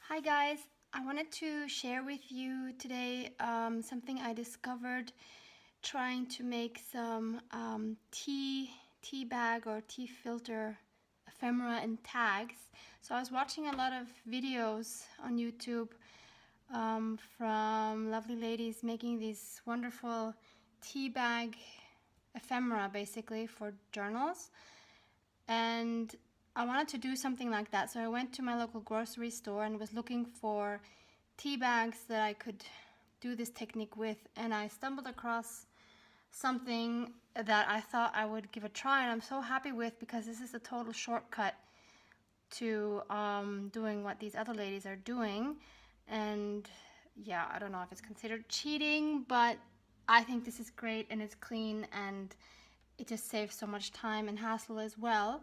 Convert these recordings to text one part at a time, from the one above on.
Hi guys, I wanted to share with you today something I discovered trying to make some tea bag or tea filter ephemera and tags. So I was watching a lot of videos on YouTube from lovely ladies making these wonderful tea bag ephemera basically for journals, and I wanted to do something like that. So I went to my local grocery store and was looking for tea bags that I could do this technique with, and I stumbled across something that I thought I would give a try, and I'm so happy with, because this is a total shortcut to doing what these other ladies are doing. And yeah, I don't know if it's considered cheating, but I think this is great and it's clean and it just saves so much time and hassle as well.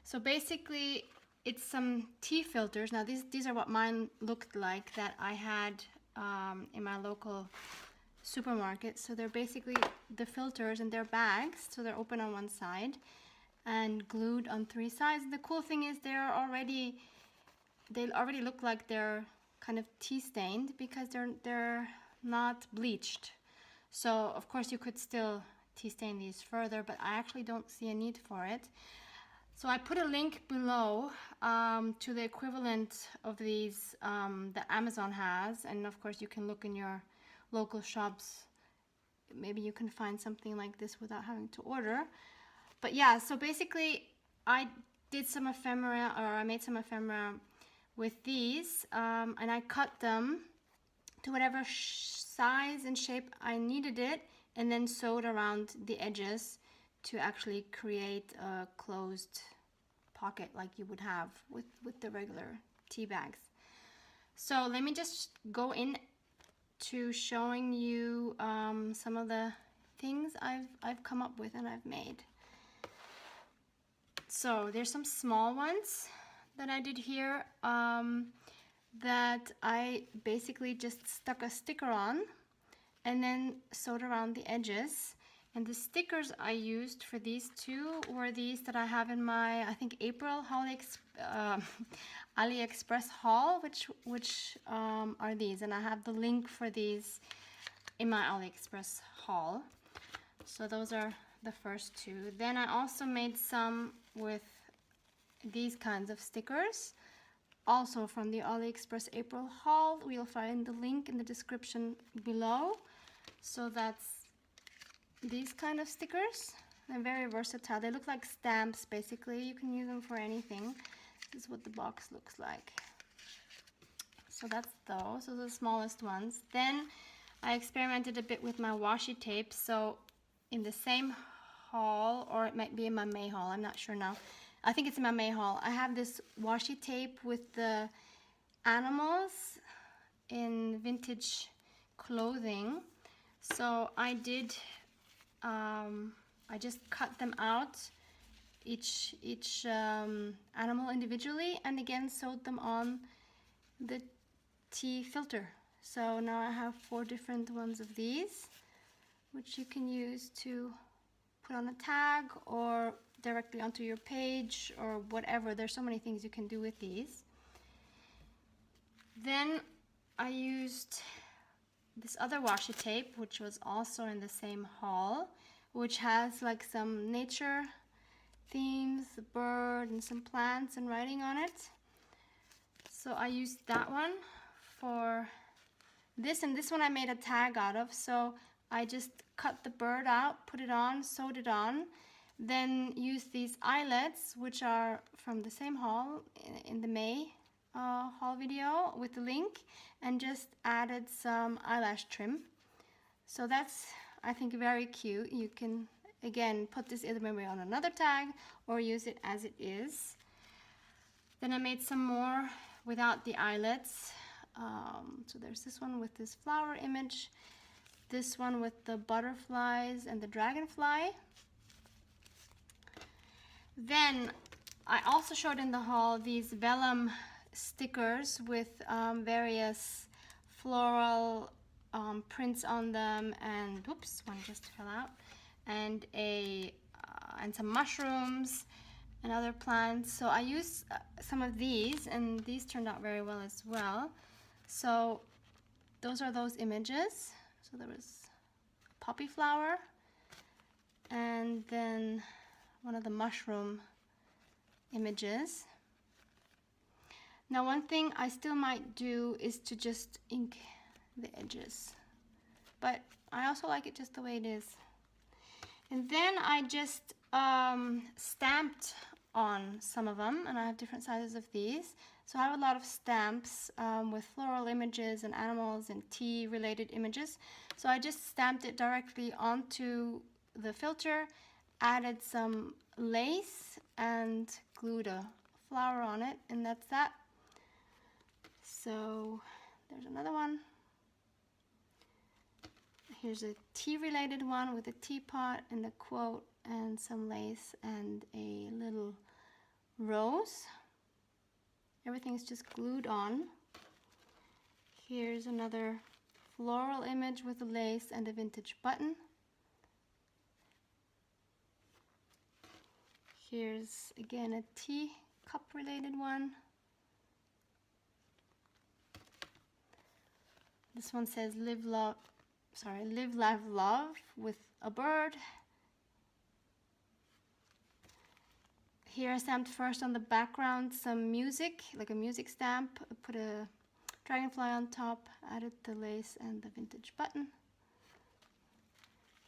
So basically it's some tea filters. Now these are what mine looked like that I had in my local supermarket. So they're basically the filters, and they're bags, so they're open on one side and glued on three sides. The cool thing is they already look like they're kind of tea stained, because they're not bleached. So of course you could still tea stain these further, but I actually don't see a need for it. So I put a link below to the equivalent of these that Amazon has, and of course you can look in your local shops. Maybe you can find something like this without having to order. But yeah, so basically I did some ephemera, or I made some ephemera with these, and I cut them to whatever size and shape I needed it, and then sewed around the edges to actually create a closed pocket like you would have with the regular tea bags. So let me just go in to showing you some of the things I've come up with and I've made. So there's some small ones that I did here that I basically just stuck a sticker on and then sewed around the edges. And the stickers I used for these two were these that I have in my, I think, April AliExpress haul, which are these, and I have the link for these in my AliExpress haul. So those are the first two. Then I also made some with these kinds of stickers, also from the AliExpress April haul. We'll find the link in the description below. So that's these kind of stickers. They're very versatile. They look like stamps basically. You can use them for anything. This is what the box looks like. So that's those are the smallest ones. Then I experimented a bit with my washi tape. So in the same haul, or it might be in my May haul, I'm not sure now. I think it's in my May haul. I have this washi tape with the animals in vintage clothing. So I did I just cut them out, each animal individually, and again sewed them on the tea filter. So now I have 4 different ones of these, which you can use to put on a tag or directly onto your page or whatever. There's so many things you can do with these. Then I used this other washi tape, which was also in the same haul, which has like some nature themes, a bird and some plants and writing on it. So I used that one for this, and this one I made a tag out of. So I just cut the bird out, put it on, sewed it on, then used these eyelets, which are from the same haul in the May haul video with the link, and just added some eyelash trim. So that's, I think, very cute. You can again put this either maybe on another tag or use it as it is. Then I made some more without the eyelets. So there's this one with this flower image, this one with the butterflies and the dragonfly. Then I also showed in the haul these vellum stickers with various floral prints on them, and oops, one just fell out, and some mushrooms and other plants. So I used some of these, and these turned out very well as well. So those are those images. So there was a poppy flower, and then one of the mushroom images. Now one thing I still might do is to just ink the edges, but I also like it just the way it is. And then I just stamped on some of them, and I have different sizes of these. So I have a lot of stamps with floral images and animals and tea related images. So I just stamped it directly onto the filter, added some lace and glued a flower on it, and that's that. So there's another one. Here's a tea related one with a teapot and a quote and some lace and a little rose. Everything's just glued on. Here's another floral image with a lace and a vintage button. Here's again a tea cup related one. This one says live, love, love with a bird. Here I stamped first on the background some music, like a music stamp. I put a dragonfly on top, added the lace and the vintage button.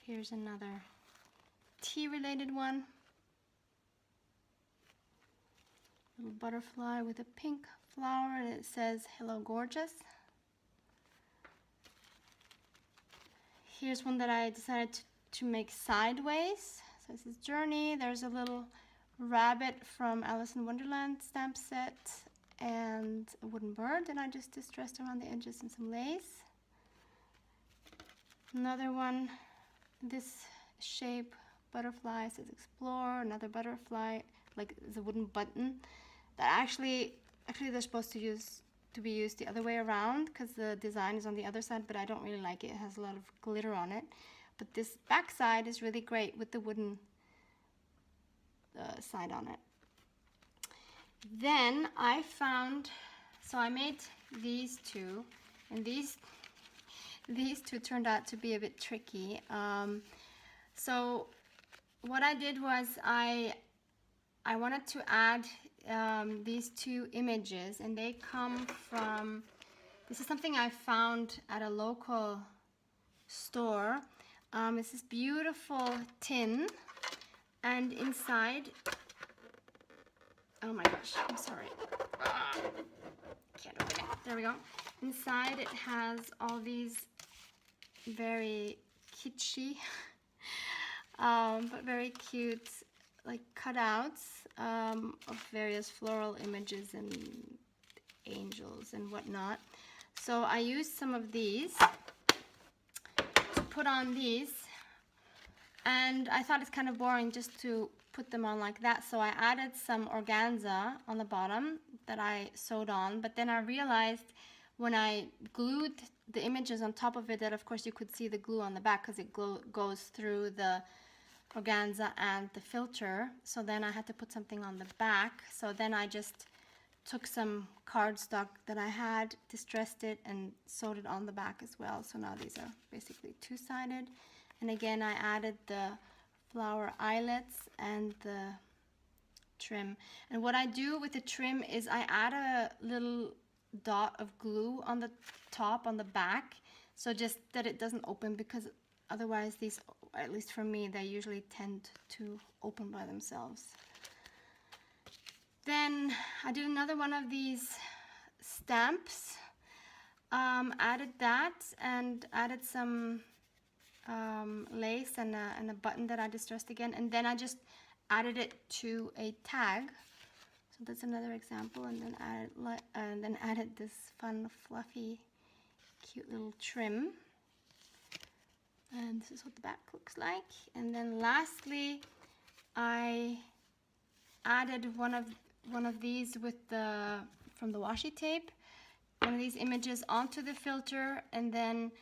Here's another tea related one. Little butterfly with a pink flower, and it says hello gorgeous. Here's one that I decided to make sideways. So this is Journey. There's a little rabbit from Alice in Wonderland stamp set and a wooden bird, and I just distressed around the edges and some lace. Another one, this shape butterfly says explore. Another butterfly, like the wooden button that actually they're supposed to be used the other way around because the design is on the other side, but I don't really like it. It has a lot of glitter on it. But this back side is really great with the wooden side on it. Then I found, so I made these two, and these two turned out to be a bit tricky. So what I did was I wanted to add these two images, and they come from, this is something I found at a local store. It's this beautiful tin, and inside, oh my gosh, I'm sorry, can't open it, there we go. Inside it has all these very kitschy, but very cute, like cutouts of various floral images and angels and whatnot. So I used some of these to put on these, and I thought it's kind of boring just to put them on like that, so I added some organza on the bottom that I sewed on. But then I realized when I glued the images on top of it that of course you could see the glue on the back because it goes through the organza and the filter. So then I had to put something on the back. So then I just took some cardstock that I had, distressed it, and sewed it on the back as well. So now these are basically two-sided. And again, I added the flower eyelets and the trim. And what I do with the trim is I add a little dot of glue on the top, on the back, so just that it doesn't open, because otherwise these, at least for me, they usually tend to open by themselves. Then I did another one of these stamps, added that and added some lace and a button that I distressed again, and then I just added it to a tag. So that's another example, and then added this fun, fluffy, cute little trim. And this is what the back looks like. And then lastly, I added one of these with from the washi tape, one of these images onto the filter, and then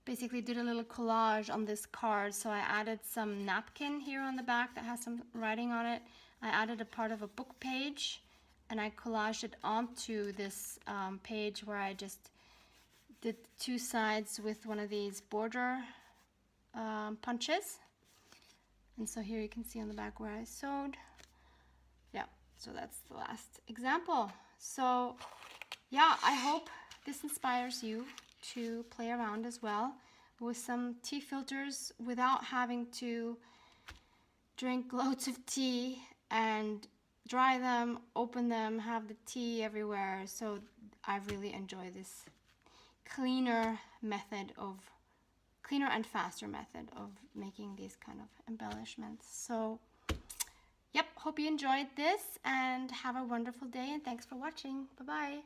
basically did a little collage on this card. So I added some napkin here on the back that has some writing on it. I added a part of a book page and I collaged it onto this page where I just did two sides with one of these border punches. And so here you can see on the back where I sewed. Yeah, so that's the last example. So yeah, I hope this inspires you to play around as well with some tea filters without having to drink loads of tea and dry them, open them, have the tea everywhere. So I really enjoy this cleaner and faster method of making these kind of embellishments. So yep, hope you enjoyed this and have a wonderful day, and thanks for watching. Bye-bye.